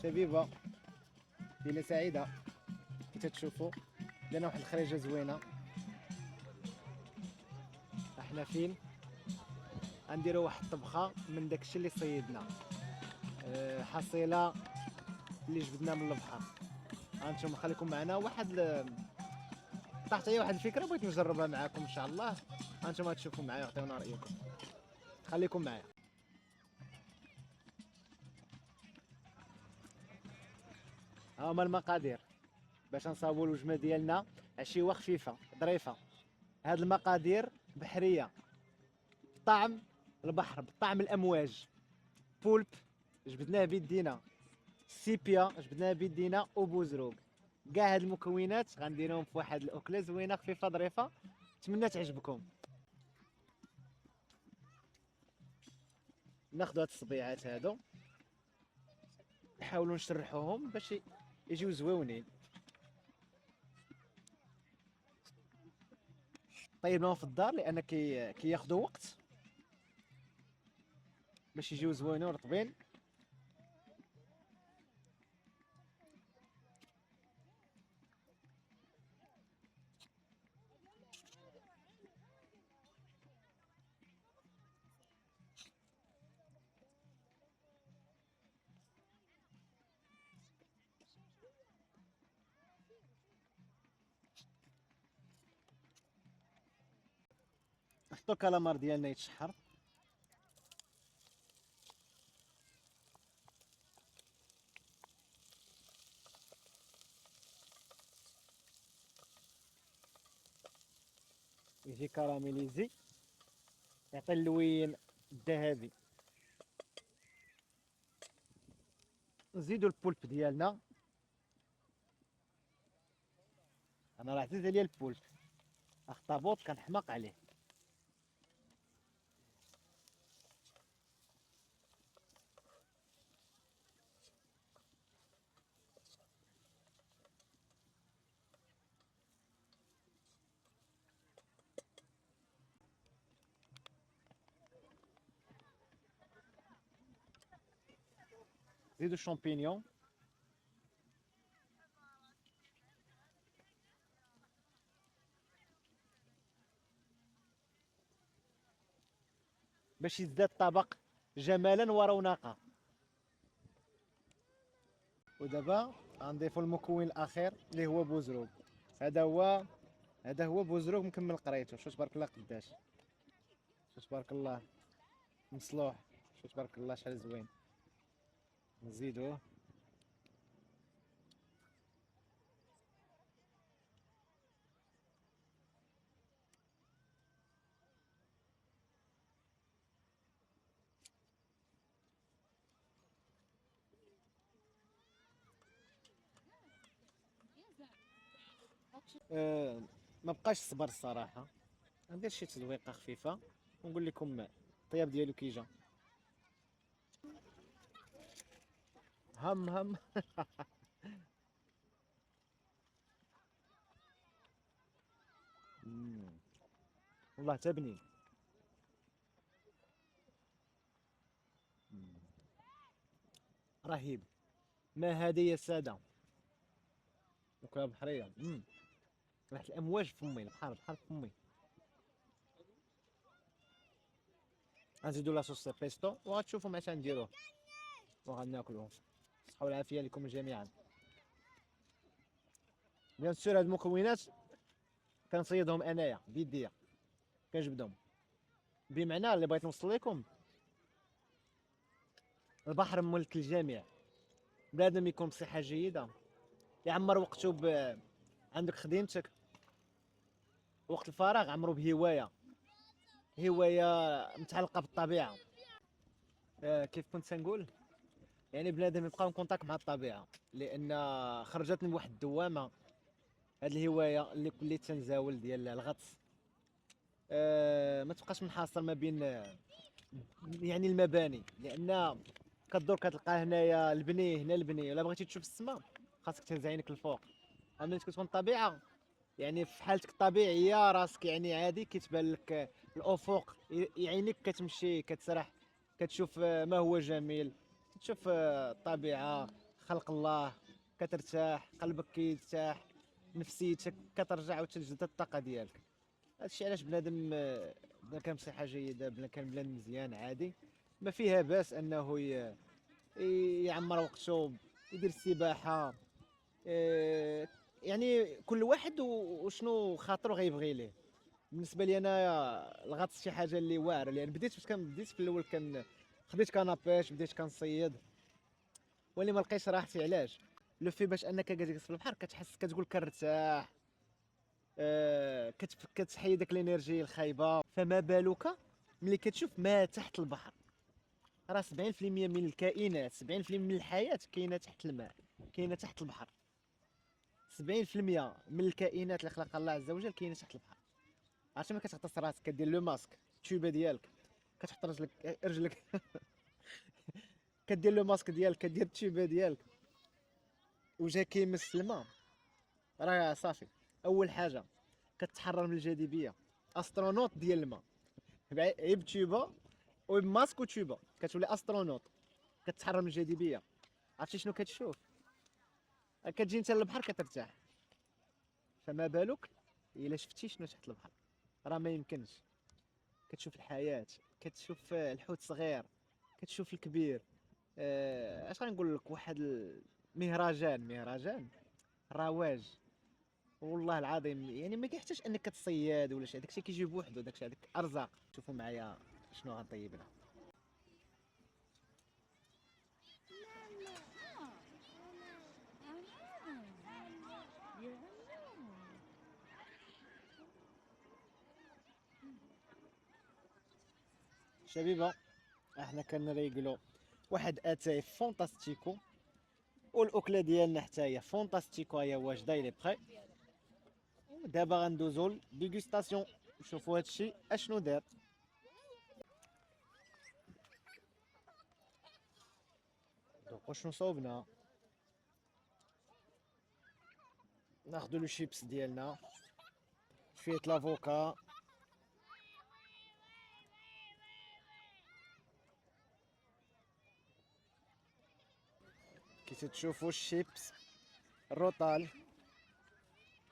شبيبه ليله سعيده كي تتشوفوا. درنا واحد الخريجه زوينه. احنا فين غنديروا واحد الطبخه من داكشي اللي صيدنا. حصيله اللي جبدناها من البحر. هانتوما خليكم معنا. طاحت عليا واحد الفكره بغيت نجربها معاكم ان شاء الله. هانتوما تشوفوا معايا وعطيونا رايكم. خليكم معايا. ها هما المقادير باش نصاوبوا الوجبه ديالنا. عشيوه خفيفه ظريفه. هاد المقادير بحريه، طعم البحر بطعم الامواج. بولب جبدناه بيدينا، سيبيا جبدناه بيدينا، وبوزروق. كاع هاد المكونات غنديرهم في واحد الاكله زوينه خفيفه ظريفه. نتمنى تعجبكم. ناخذ هاد الصبيعات هادو نحاولوا نشرحوهم باش يجيو زويونين. طيبناهم في الدار لان كياخذوا وقت باش يجيو زوينين ورطبين. نحطو الكالامار ديالنا يتشحر. يجي كراميليزي يعطي اللوين الذهبي. نزيدو البولب ديالنا. انا راه عزيز عليا البولب، اخطبوط كنحماق عليه. زيدو الشامبينيون. باش يزداد الطبق جمالا ورونقا. ودابا غنضيفو المكون الاخير اللي هو بوزروق. هذا هو بوزروق مكمل قريته. شوف تبارك الله قداش. شوف تبارك الله مصلوح. شوف تبارك الله شحال زوين. نزيدوه. أه ما بقاش الصبر الصراحه. ندير شي تزويقه خفيفه ونقول لكم الطياب ديالو كي جا. هم مم. والله تبني. رهيب. ما هذه يا ساده. وكلها بحريه. ريحه الامواج في فمي. البحر في فمي. غنزيدو لاصوص بيستو وغتشوفوا مع نديروه وغناكلوه. الصحه والعافيه لكم جميعا. بيان سور هاد المكونات كنصيدهم انايا بيديا. كنجبدهم. بمعنى اللي بغيت نوصل لكم، البحر ملك الجميع. بنادم يكون بصحه جيده يعمر وقته عندك خديمتك. وقت الفراغ عمرو بهوايه متعلقه بالطبيعه. كيف كنت تنقول، يعني بنادم يبقى كونتاكت مع الطبيعه. لان خرجتني بواحد الدوامه هاد الهوايه اللي تنزاول ديال الغطس. ما تبقاش منحصر ما بين يعني المباني. لان كدور كتلقى هنايا البني هنا البني. الا بغيتي تشوف السماء خاصك تهز عينك الفوق. اما ملي كتكون الطبيعه يعني في حالتك الطبيعيه راسك يعني عادي كيتبان لك الافق. عينيك كتمشي كتسرح كتشوف ما هو جميل. تشوف الطبيعه خلق الله، كترتاح، قلبك كيرتاح، نفسيتك كترجع وتجدد الطاقه ديالك. هادشي علاش بنادم بلا كان بصحه جيده، بلا كان بلان مزيان عادي، ما فيها باس انه يعمر وقته، يدير السباحه. آه، يعني كل واحد وشنو خاطرو غيبغي ليه. بالنسبه لي انا الغطس شي حاجه اللي واعره، لان بديت فاش بديت في الاول خديت كنابيش، بديت كنصيد، ولي ما لقيتش راحتي. علاش؟ لو في باش انك جالس في البحر كتحس كتقول كنرتاح، كتحيي داك الانرجي الخايبه. فما بالك ملي كتشوف ما تحت البحر؟ راه 70% من الكائنات، 70% من الحياه كاينه تحت الماء، كاينه تحت البحر. 70% من الكائنات اللي خلقها الله عز وجل كاينه تحت البحر. عرفتي ملي كتغطس راسك كدير لو ماسك التوبه ديالك، كتحط رجلك كدير لو ماسك ديالك، كدير التوبه ديالك، وجا كيمس الماء، راه صافي. اول حاجه كتحرر من الجاذبيه، استرونوت ديال الماء، عيب تيوبا وبماسك وتيوبا كتولي استرونوت، كتحرر من الجاذبيه. عرفتي شنو كتشوف؟ كتجي انت للبحر كترتاح. فما بالك الا شفتي شنو تحت البحر؟ راه ما يمكنش. كتشوف الحياه، كتشوف الحوت صغير، كتشوف الكبير. اش غنقول لك، واحد مهرجان رواج. والله العظيم يعني ما كيحتاجش انك كتصياد ولا شي، داكشي كيجي بوحدو، داكشي هذيك ارزاق. شوفوا معايا شنو غنطيب لها. شبيبه، احنا كنريقلو واحد اتاي فونتاستيكو، والاكله ديالنا حتى هي فونتاستيكو، هي واجده لي بخي. دابا غندوزو ديغوستاسيون، نشوفوا هادشي اشنو دار. دوك شنو صوبنا؟ ناخدو لو شيبس ديالنا، شويه لافوكا، كي تشوفوا الشيبس، الروطال،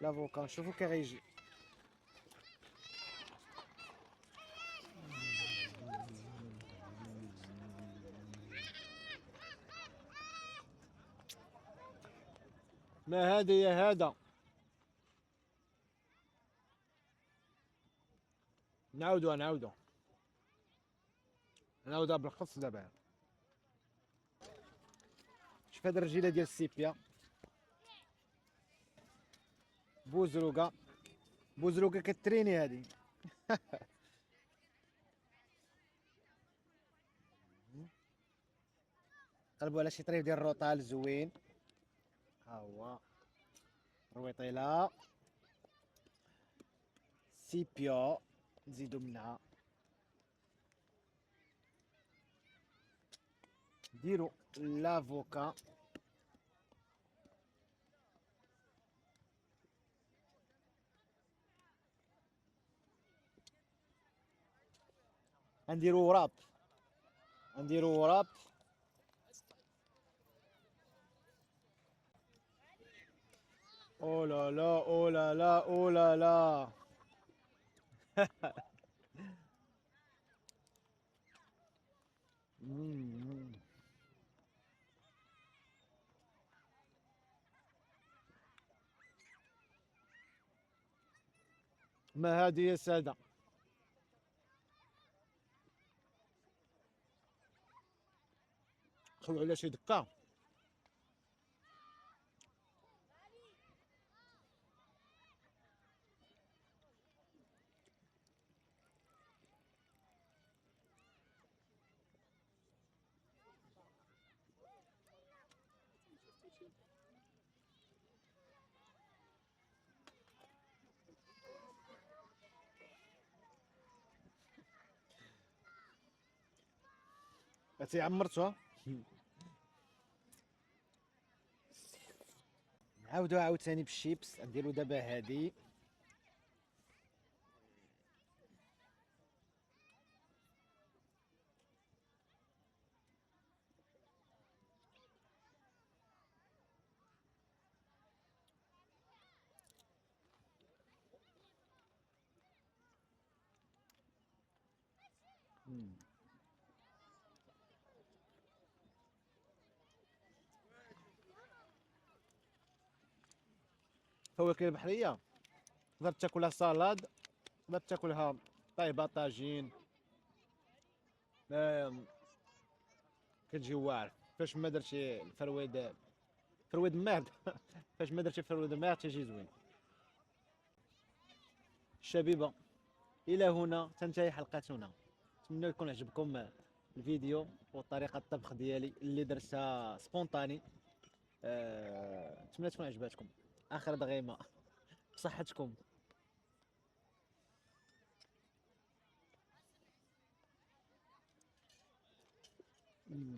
لافوكا، نشوفوا كي غيجي. ما هذا يا هذا. نعاودو بالخص دابا. شوف هاد الرجيله ديال السيبيا، بوزروقه كتريني هادي. قلبوا على شي طريف ديال الروطال زوين. ها هو رويطيله سيبيا، نزيدو منها، نديرو لافوكا، نديرو وراب، نديرو وراب. او لا لا، او لا لا، او لا لا. مم. ما هذه يا سادة؟ خذوا على شي دكة. هاتي عمرتها. نعاودو عاوتاني بالشيبس، نديرو دابا هادي. مم. فواكه البحريه تقدر تاكلها سالاد، تقدر تاكلها طايبه طاجين. آم، كتجي واعر فاش ما درتي الفرويد، فرويد ماعد. فاش ما درتي فرويد ماعد تيجي زوين. الشبيبه، الى هنا تنتهي حلقتنا. نتمنى يكون عجبكم الفيديو وطريقه الطبخ ديالي اللي درتها سبونطاني. نتمنى تكون عجباتكم. اخر دغيمه بصحتكم. مم.